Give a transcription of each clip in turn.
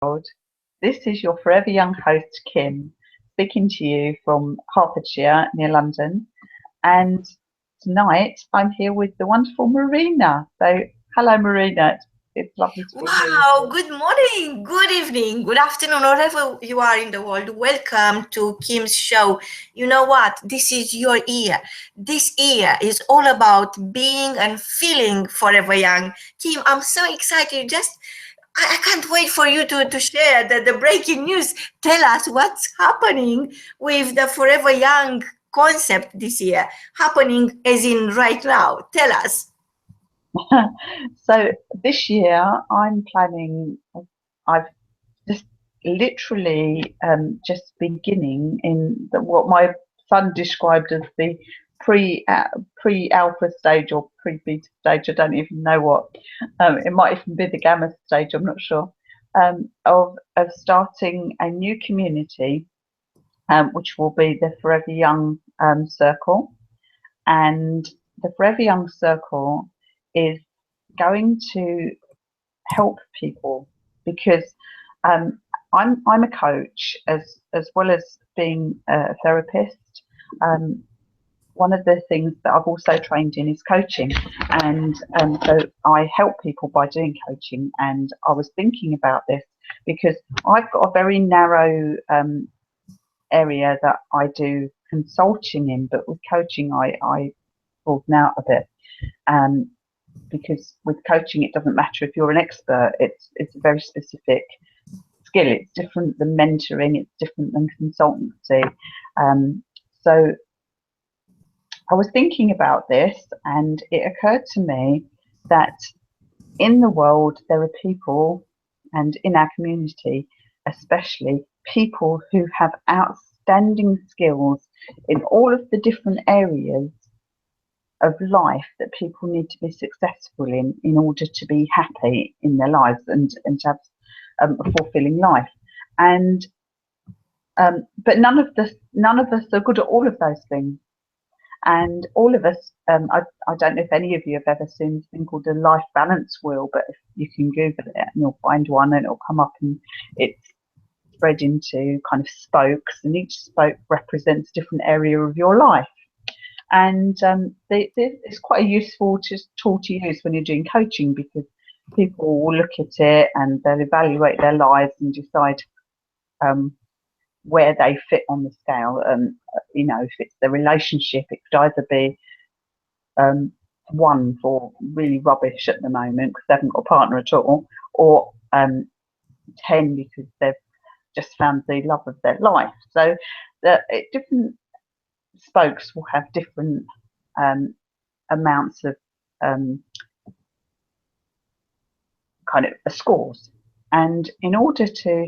world. This is your forever young host, Kim, speaking to you from Hertfordshire near London. And tonight I'm here with the wonderful Marina. So, hello, Marina. It's lovely to be here with Wow, you. good morning, good evening, good afternoon, wherever you are in the world. Welcome to Kim's show. You know what? This is your year. This year is all about being and feeling forever young. Kim, I'm so excited. I can't wait for you to share the breaking news. Tell us what's happening with the forever young concept this year. Happening as in right now. Tell us. So, this year I'm planning, I've just literally just beginning in what my son described as the pre alpha stage or pre beta stage. I don't even know what. It might even be the gamma stage. I'm not sure. Of starting a new community, which will be the Forever Young Circle, and the Forever Young Circle is going to help people because um, I'm a coach as well as being a therapist. Um, One of the things that I've also trained in is coaching, and so I help people by doing coaching. And I was thinking about this because I've got a very narrow area that I do consulting in, but with coaching I broaden out a bit. Um, because with coaching it doesn't matter if you're an expert, it's a very specific skill. It's different than mentoring, it's different than consultancy. So I was thinking about this and it occurred to me that in the world there are people, and in our community especially, people who have outstanding skills in all of the different areas of life that people need to be successful in order to be happy in their lives and to have a fulfilling life. And but none of us are good at all of those things. And all of us, I don't know if any of you have ever seen this thing called a life balance wheel, but if you can Google it and you'll find one and it'll come up and it's spread into kind of spokes, and each spoke represents a different area of your life. And it's quite a useful tool to use when you're doing coaching because people will look at it and they'll evaluate their lives and decide where they fit on the scale. If it's the relationship, it could either be 1 for really rubbish at the moment because they haven't got a partner at all, or 10 because they've just found the love of their life. So different spokes will have different amounts of kind of scores, and in order to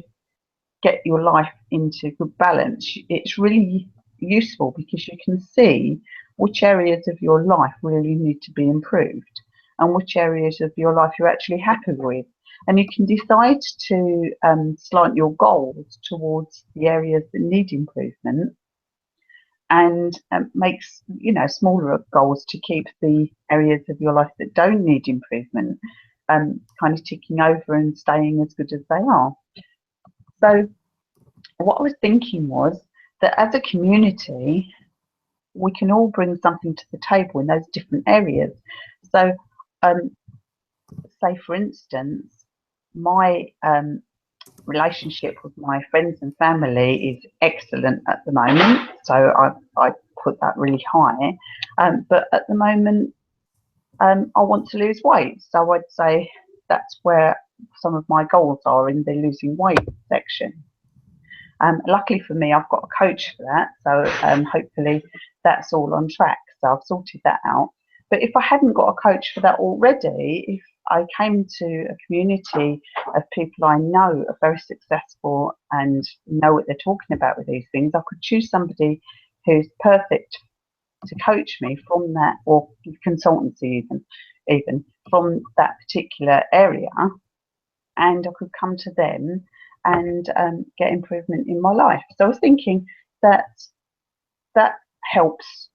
get your life into good balance, it's really useful because you can see which areas of your life really need to be improved and which areas of your life you're actually happy with, and you can decide to slant your goals towards the areas that need improvement and makes smaller goals to keep the areas of your life that don't need improvement kind of ticking over and staying as good as they are. So what I was thinking was that as a community we can all bring something to the table in those different areas. So say for instance my relationship with my friends and family is excellent at the moment, so I put that really high, but at the moment I want to lose weight, so I'd say that's where some of my goals are, in the losing weight section. Luckily for me I've got a coach for that, so hopefully that's all on track, so I've sorted that out. But if I hadn't got a coach for that already, if I came to a community of people I know are very successful and know what they're talking about with these things, I could choose somebody who's perfect to coach me from that, or consultancy even from that particular area, and I could come to them and get improvement in my life. So I was thinking that that helps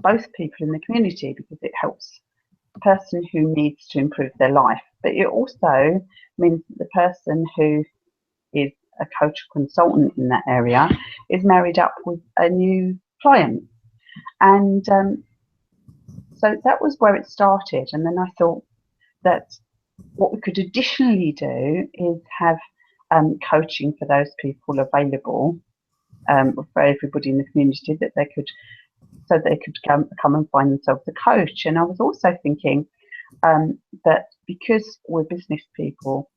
both people in the community because it helps the person who needs to improve their life, but it also means that the person who is a coach or consultant in that area, is married up with a new client. And so that was where it started. And then I thought that what we could additionally do is have coaching for those people available for everybody in the community, that they could, so they could come and find themselves a coach. And I was also thinking that because we're business people,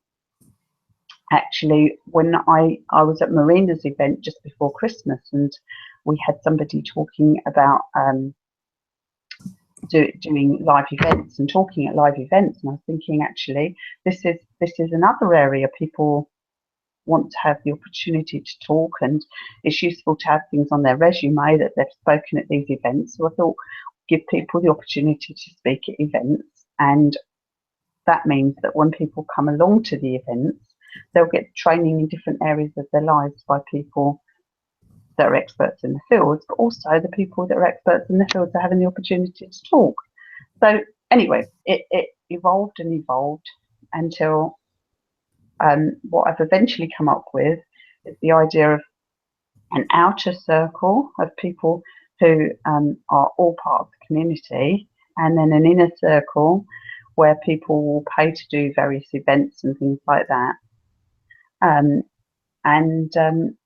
actually, when I was at Marina's event just before Christmas, and we had somebody talking about doing live events and talking at live events, and I was thinking, actually, this is another area people want to have the opportunity to talk, and it's useful to have things on their resume that they've spoken at these events. So I thought, give people the opportunity to speak at events, and that means that when people come along to the events, they'll get training in different areas of their lives by people that are experts in the fields, but also the people that are experts in the fields are having the opportunity to talk. So anyway, it evolved and evolved until what I've eventually come up with is the idea of an outer circle of people who are all part of the community, and then an inner circle where people will pay to do various events and things like that.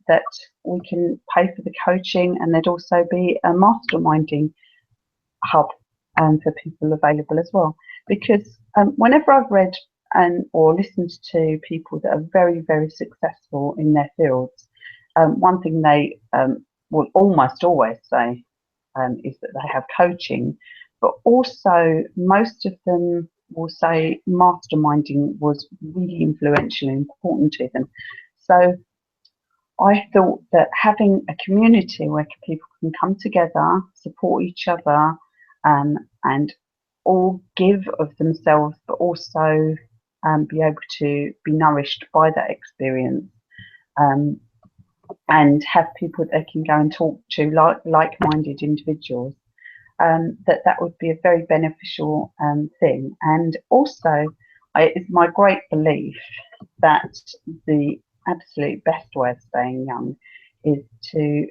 That we can pay for the coaching, and there'd also be a masterminding hub for people available as well. Because whenever I've read or listened to people that are very, very successful in their fields, one thing they will almost always say is that they have coaching, but also most of them will say masterminding was really influential and important to them. So I thought that having a community where people can come together, support each other, and all give of themselves, but also be able to be nourished by that experience, and have people that they can go and talk to, like-minded individuals, that would be a very beneficial thing. And also, it's my great belief that the absolute best way of staying young is to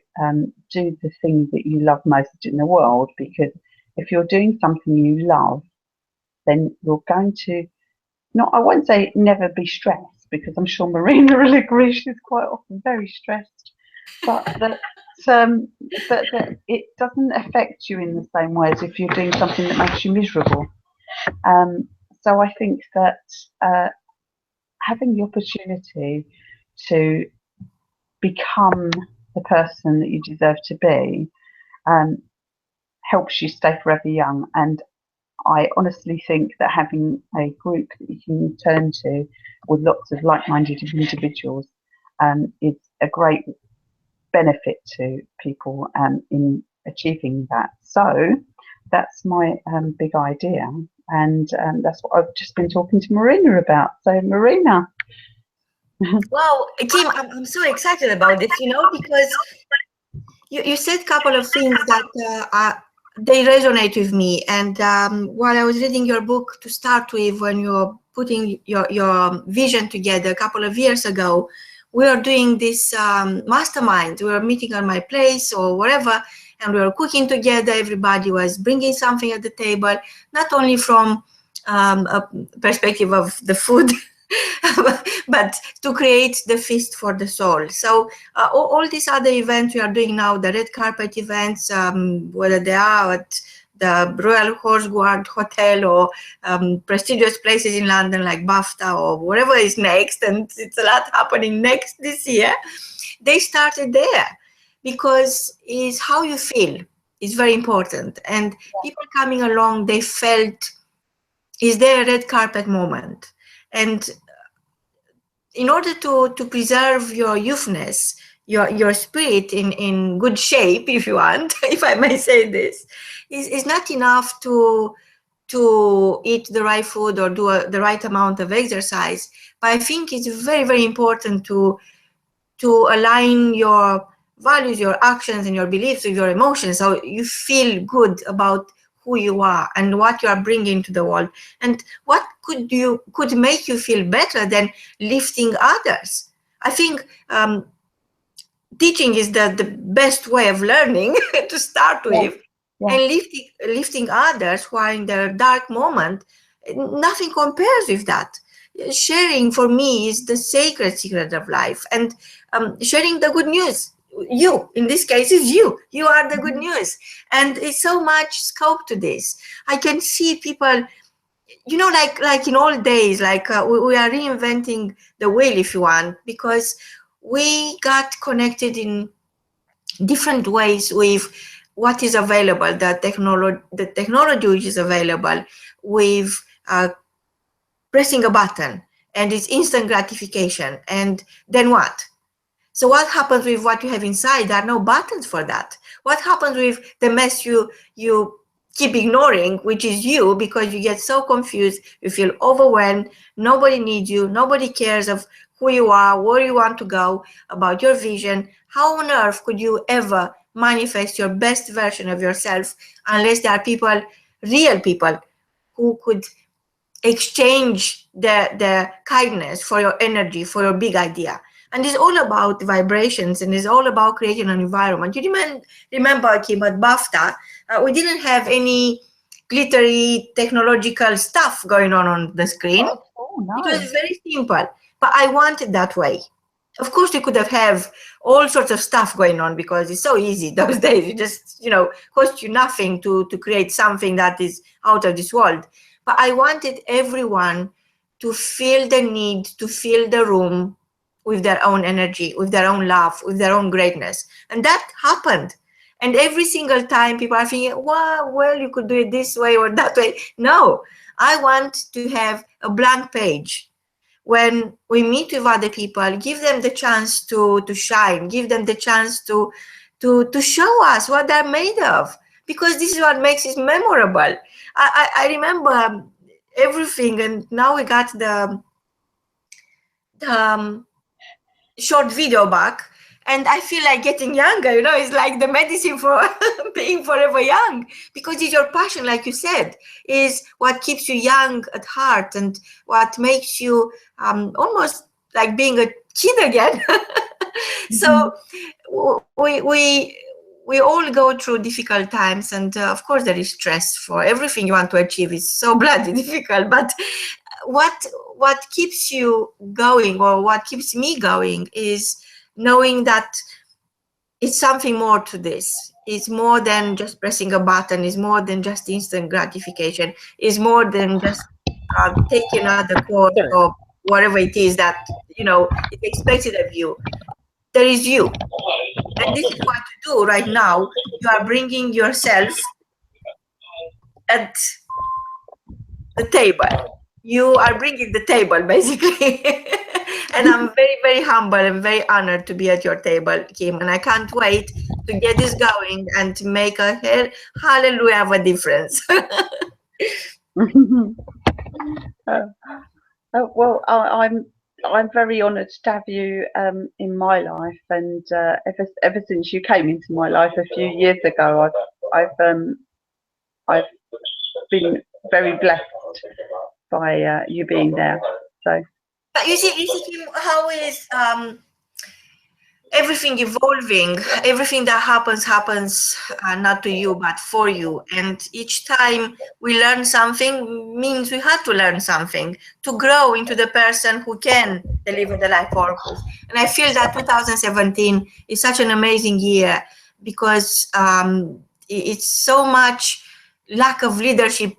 do the thing that you love most in the world, because if you're doing something you love, then you're going to, I won't say never be stressed, because I'm sure Marina will agree she's quite often very stressed, but that it doesn't affect you in the same way as if you're doing something that makes you miserable. So I think that having the opportunity to become the person that you deserve to be helps you stay forever young. And I honestly think that having a group that you can turn to with lots of like-minded individuals is a great benefit to people in achieving that. So that's my big idea, and that's what I've just been talking to Marina about. So Marina. Wow, Kim, I'm so excited about this, because you said a couple of things that they resonate with me. And while I was reading your book to start with, when you're putting your vision together a couple of years ago, we were doing this mastermind. We were meeting on my place or wherever, and we were cooking together. Everybody was bringing something at the table, not only from a perspective of the food, but to create the feast for the soul. So all these other events we are doing now, the red carpet events, whether they are at the Royal Horse Guard Hotel or prestigious places in London like BAFTA or whatever is next, and it's a lot happening next this year, they started there, because it's how you feel is very important. And people coming along, they felt, is there a red carpet moment? And in order to preserve your youthness, your spirit in good shape, if you want, if I may say this, is not enough to eat the right food or do the right amount of exercise. But I think it's very, very important to align your values, your actions, and your beliefs with your emotions, so you feel good about who you are and what you are bringing to the world. And what could make you feel better than lifting others? I think teaching is the best way of learning to start with. Yeah. And lifting others who are in their dark moment, nothing compares with that. Sharing for me is the sacred secret of life, and sharing the good news. You, in this case, is you are the good news, and it's so much scope to this. I can see people, like in old days, like we are reinventing the wheel, if you want, because we got connected in different ways with what is available, the technology which is available, with pressing a button, and it's instant gratification. And then what? So what happens with what you have inside? There are no buttons for that. What happens with the mess you keep ignoring, which is you, because you get so confused, you feel overwhelmed, nobody needs you, nobody cares of who you are, where you want to go, about your vision. How on earth could you ever manifest your best version of yourself unless there are people, real people, who could exchange the kindness for your energy, for your big idea? And it's all about vibrations, and it's all about creating an environment. You remember, Kim, at BAFTA, we didn't have any glittery technological stuff going on the screen. Oh, no. It was very simple, but I wanted that way. Of course, we could have all sorts of stuff going on, because it's so easy those days. It just, cost you nothing to create something that is out of this world. But I wanted everyone to feel the need to fill the room with their own energy, with their own love, with their own greatness. And that happened. And every single time people are thinking, well, you could do it this way or that way. No, I want to have a blank page. When we meet with other people, give them the chance to shine, give them the chance to show us what they're made of, because this is what makes it memorable. I remember everything, and now we got the short video back, and I feel like getting younger. It's like the medicine for being forever young, because it's your passion, like you said, is what keeps you young at heart, and what makes you almost like being a kid again. So we all go through difficult times, and of course there is stress. For everything you want to achieve is so bloody difficult, but what keeps you going, or what keeps me going, is knowing that it's something more to this. It's more than just pressing a button. It's more than just instant gratification. It's more than just taking another course or whatever it is that is expected of you. There is you, and this is what you do right now. You are bringing yourself at the table. You are bringing the table, basically. And I'm very, very humble and very honored to be at your table, Kim. And I can't wait to get this going and to make a hallelujah of a difference. Well, I'm very honoured to have you in my life, and ever since you came into my life a few years ago, I've been very blessed by you being there. So you see, Kim, how is everything evolving? Everything that happens not to you but for you, and each time we learn something means we had to learn something to grow into the person who can deliver the life purpose. And I feel that 2017 is such an amazing year, because it's so much lack of leadership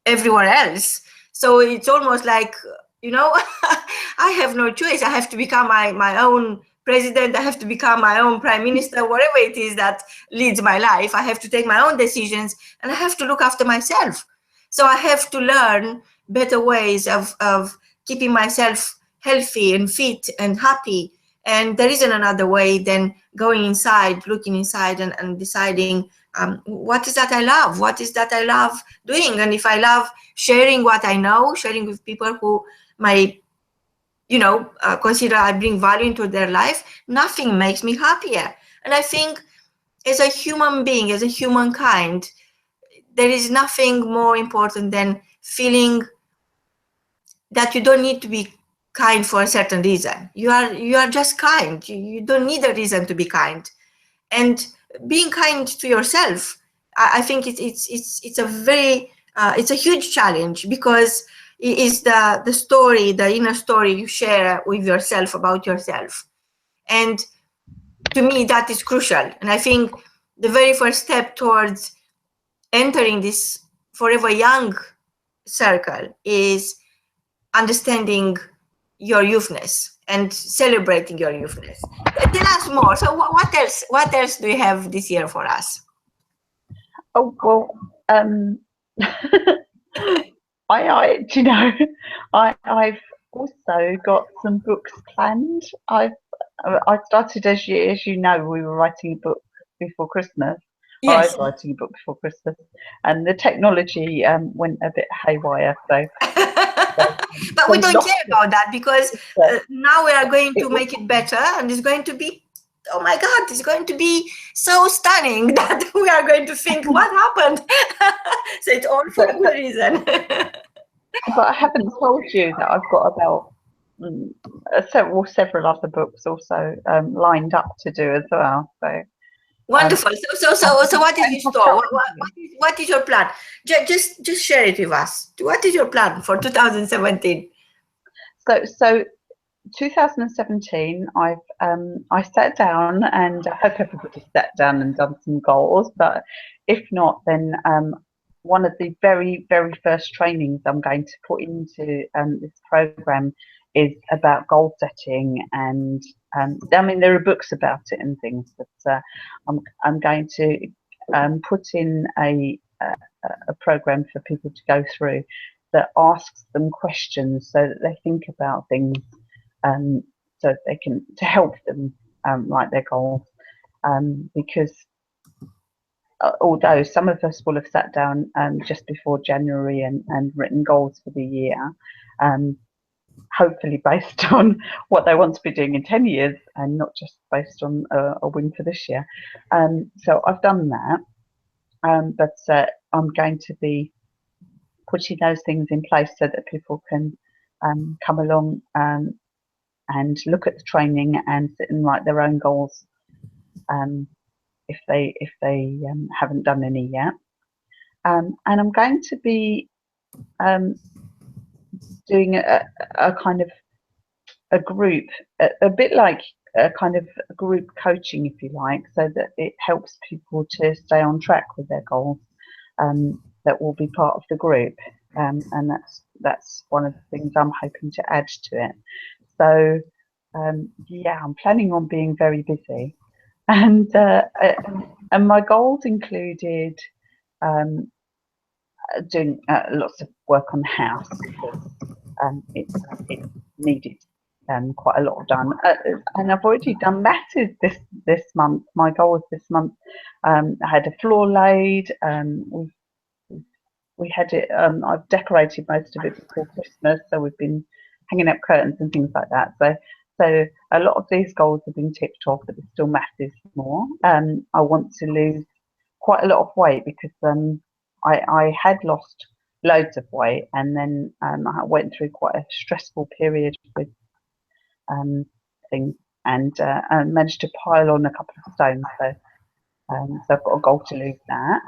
everywhere else. So it's almost like, I have no choice. I have to become my own president. I have to become my own prime minister, whatever it is that leads my life. I have to take my own decisions, and I have to look after myself. So I have to learn better ways of keeping myself healthy and fit and happy. And there isn't another way than going inside, looking inside, and deciding what is that I love? What is that I love doing? And if I love sharing what I know, sharing with people who might consider I bring value into their life, nothing makes me happier. And I think as a human being, as a humankind, there is nothing more important than feeling that you don't need to be kind for a certain reason. You are just kind. You don't need a reason to be kind. And being kind to yourself, I think it's a very it's a huge challenge, because it is the story, the inner story you share with yourself about yourself. And to me, that is crucial. And I think the very first step towards entering this forever young circle is understanding your youthness and celebrating your youthness. Tell us more. So what else do you have this year for us? Oh, well, do you know, I've also got some books planned. I started, as you know, we were writing a book before Christmas. Or I was writing a book before Christmas, and the technology went a bit haywire. So, but we don't care about that, because now we are going to make it better, and it's going to be, oh my God, it's going to be so stunning that we are going to think, what happened? So it's all for a good reason. But I haven't told you that I've got about several other books also lined up to do as well. So wonderful. So what is your store? What is your plan? Just share it with us. What is your plan for 2017? So 2017, I sat down, and I hope everybody sat down and done some goals. But if not, then one of the very first trainings I'm going to put into this program is about goal setting, and I mean, there are books about it and things, but I'm going to put in a program for people to go through that asks them questions so that they think about things, so they can, to help them write their goals, because although some of us will have sat down just before January and written goals for the year, hopefully based on what they want to be doing in 10 years and not just based on a win for this year. So I've done that, but I'm going to be putting those things in place so that people can come along and look at the training and sit and write their own goals, if they haven't done any yet. And I'm going to be doing a kind of a group, a bit like a kind of group coaching, if you like, so that it helps people to stay on track with their goals, that will be part of the group, and that's one of the things I'm hoping to add to it. So yeah, I'm planning on being very busy, and my goals included doing lots of work on the house, because it needed quite a lot done, and I've already done masses this month. My goal was this month. I had a floor laid. We had it. I've decorated most of it before Christmas, so we've been hanging up curtains and things like that. So a lot of these goals have been ticked off, but there's still masses more. I want to lose quite a lot of weight, because I had lost loads of weight, and then I went through quite a stressful period with things, and I managed to pile on a couple of stones. So I've got a goal to lose that,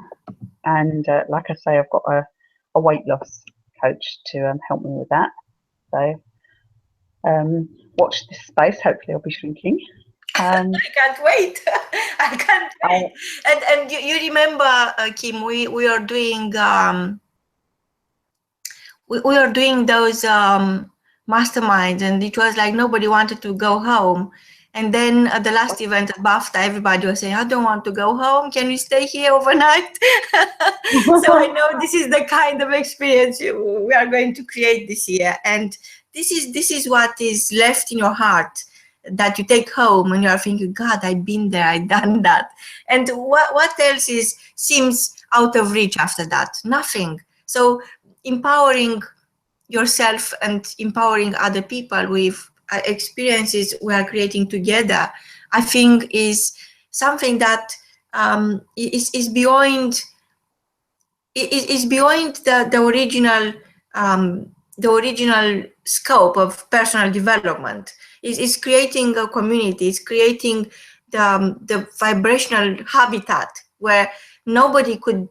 and like I say, I've got a weight loss coach to help me with that. So watch this space. Hopefully, I'll be shrinking. I can't wait. I can't wait. And you remember, Kim, we are doing we are doing those masterminds, and it was like nobody wanted to go home. And then at the last event at BAFTA, everybody was saying, I don't want to go home. Can we stay here overnight? So I know this is the kind of experience we are going to create this year. And this is what is left in your heart, that you take home and you are thinking, God, I've been there, I've done that. And what else seems out of reach after that? Nothing. So empowering yourself and empowering other people with experiences we are creating together, I think is something that is beyond the original the original scope of personal development. Is creating a community, is creating the vibrational habitat where nobody could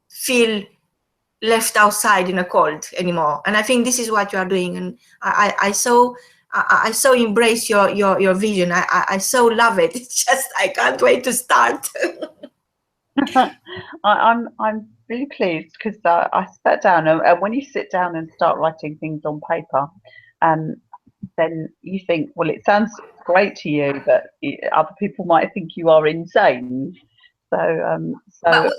feel left outside in a cold anymore. And I think this is what you are doing. And I so embrace your vision. I so love it. It's just, I can't wait to start. I'm really pleased because I sat down, and when you sit down and start writing things on paper, then you think, well, it sounds great to you, but other people might think you are insane. But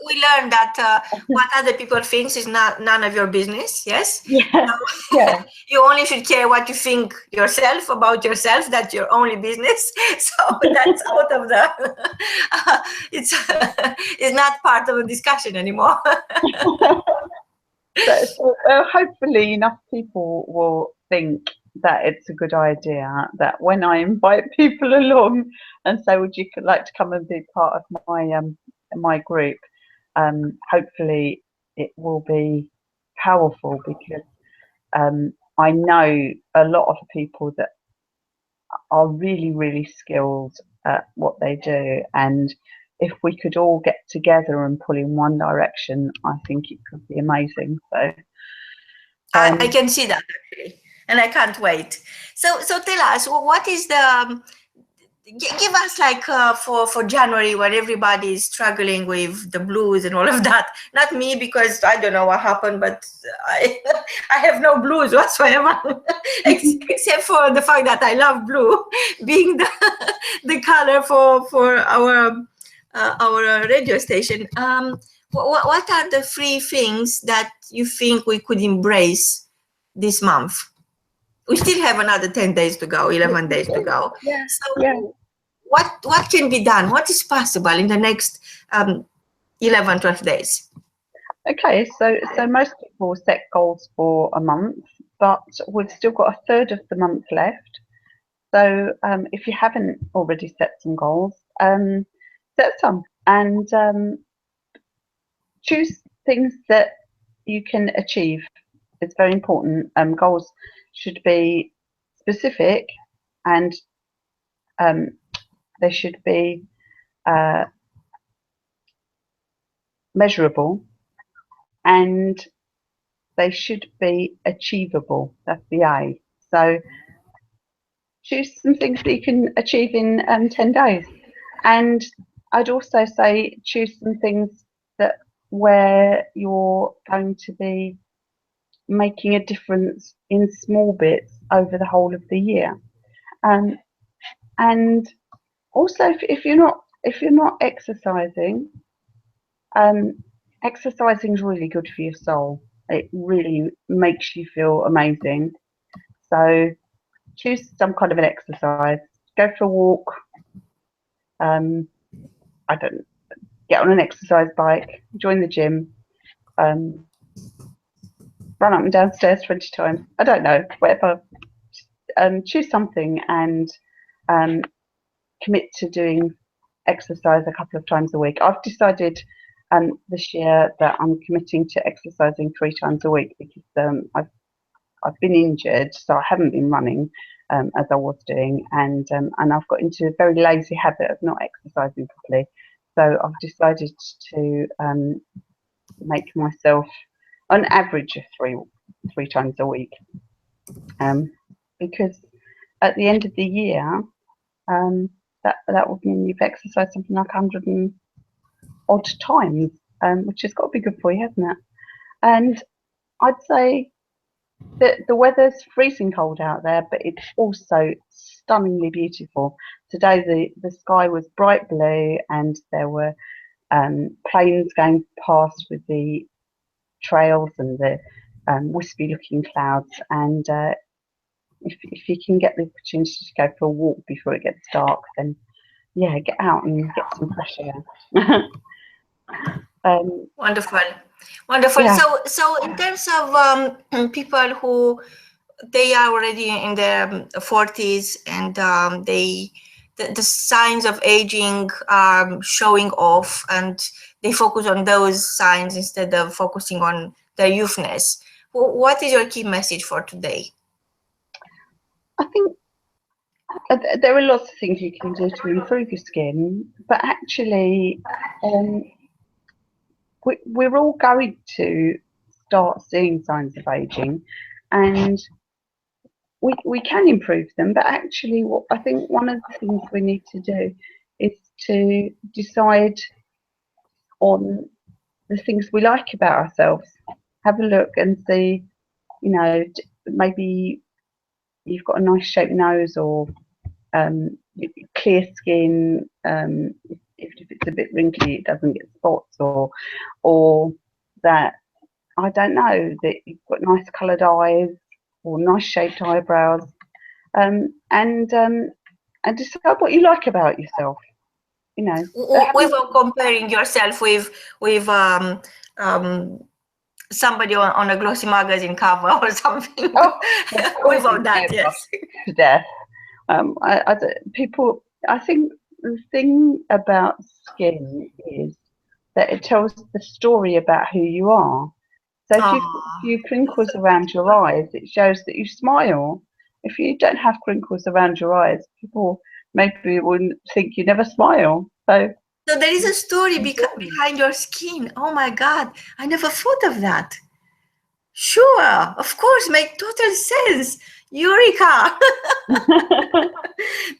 we learned that what other people think is none of your business. Yes. Yeah. So, Yeah. You only should care what you think yourself about yourself. That's your only business. So that's out of the. It's not part of a discussion anymore. So hopefully enough people will think that it's a good idea that when I invite people along and say, would you like to come and be part of my group, hopefully it will be powerful, because I know a lot of people that are really, really skilled at what they do, and if we could all get together and pull in one direction, I think it could be amazing. So I can see that actually, and I can't wait. So tell us, what is the give us like for January, when everybody is struggling with the blues and all of that. Not me, because I don't know what happened, but I have no blues whatsoever, except for the fact that I love blue, being the color for our radio station. What are the 3 things that you think we could embrace this month? We still have another 10 days to go, 11 days to go. yeah, so yeah. What can be done? What is possible in the next 11, 12 days? Okay, so most people set goals for a month, but we've still got a third of the month left. So if you haven't already set some goals, set some, and choose things that you can achieve. It's very important. Goals should be specific, and they should be measurable, and they should be achievable. That's the A. So choose some things that you can achieve in 10 days. And I'd also say choose some things that where you're going to be making a difference in small bits over the whole of the year. And also, if you're not exercising, exercising is really good for your soul. It really makes you feel amazing. So choose some kind of an exercise. Go for a walk. I don't get on an exercise bike. Join the gym. Run up and down stairs 20 times. I don't know. Whatever. Choose something and commit to doing exercise a couple of times a week. I've decided this year that I'm committing to exercising 3 times a week, because I've been injured, so I haven't been running as I was doing, and I've got into a very lazy habit of not exercising properly. So I've decided to make myself an average of three times a week, because at the end of the year, that would mean you've exercised something like 100 and odd times, which has got to be good for you, hasn't it? And I'd say that the weather's freezing cold out there, but it's also stunningly beautiful. Today the sky was bright blue, and there were planes going past with the trails and the wispy looking clouds. And if you can get the opportunity to go for a walk before it gets dark, then yeah, get out and get some fresh air. Wonderful. Yeah. So in terms of people who they are already in their 40s, and the signs of aging are showing off, and they focus on those signs instead of focusing on their youthness. What is your key message for today? I think there are lots of things you can do to improve your skin, but actually, we're all going to start seeing signs of aging, and we can improve them. But actually, what I think one of the things we need to do is to decide on the things we like about ourselves. Have a look and see, you know, maybe you've got a nice shaped nose, or clear skin. If it's a bit wrinkly, it doesn't get spots, or that, I don't know, that you've got nice coloured eyes or nice shaped eyebrows, and decide what you like about yourself. You know, without comparing yourself with somebody on a glossy magazine cover or something. oh, without that, yes. To death. People. I think the thing about skin is that it tells the story about who you are. So if you've got a few crinkles around your eyes, it shows that you smile. If you don't have crinkles around your eyes, people maybe wouldn't think you never smile. So there is a story behind your skin. Oh my God, I never thought of that. Sure, of course, make total sense. Eureka!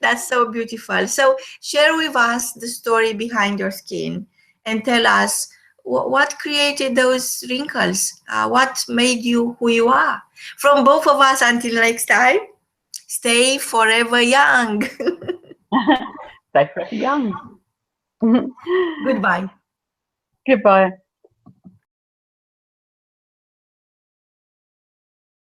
That's so beautiful. So share with us the story behind your skin and tell us what created those wrinkles, what made you who you are. From both of us, until next time, stay forever young. Stay forever young. Goodbye. Goodbye.